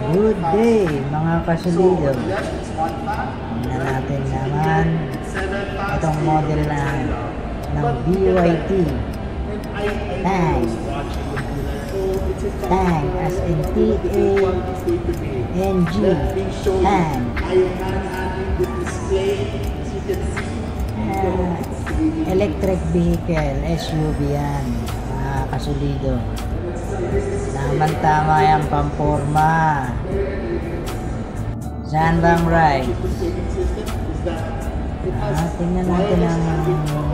Good day mga kasulido. Tingnan natin naman itong model ng BYD Tang. Tang as in T-A-N-G. Tang. Electric vehicle, SUV yan mga kasulido. Tama yung pamporma. Sandbang ride. Tingnan natin ang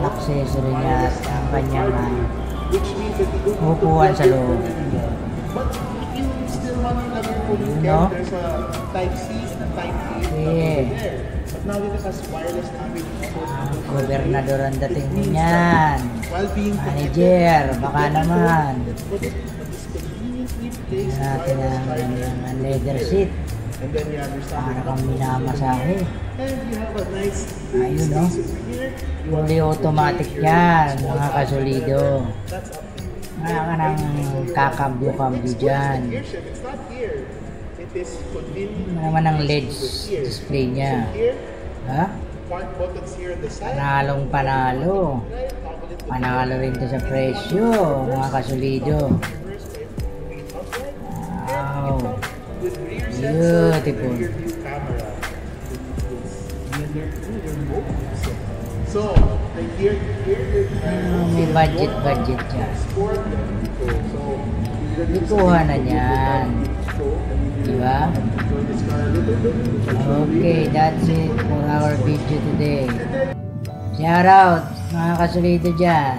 accessory niya at ang kanyang upuan sa loob. No? Okay. Ang gobernador ang dating niyan. Manager, baka naman. Tingnan natin ang leather seat. Para kang minamasahe. Ayun, no? Fully automatic yan, mga kasulido. Wala ka nang kakambyo-kambyo dyan. Naman ang LED display niya. Ha? Panalong panalo. Panalo rin to sa presyo, mga kasulido. Wow. Beautiful. May budget dyan. Ikuha na yan. Diba? Okay, that's it for our video today. Shout out mga kasulido dyan.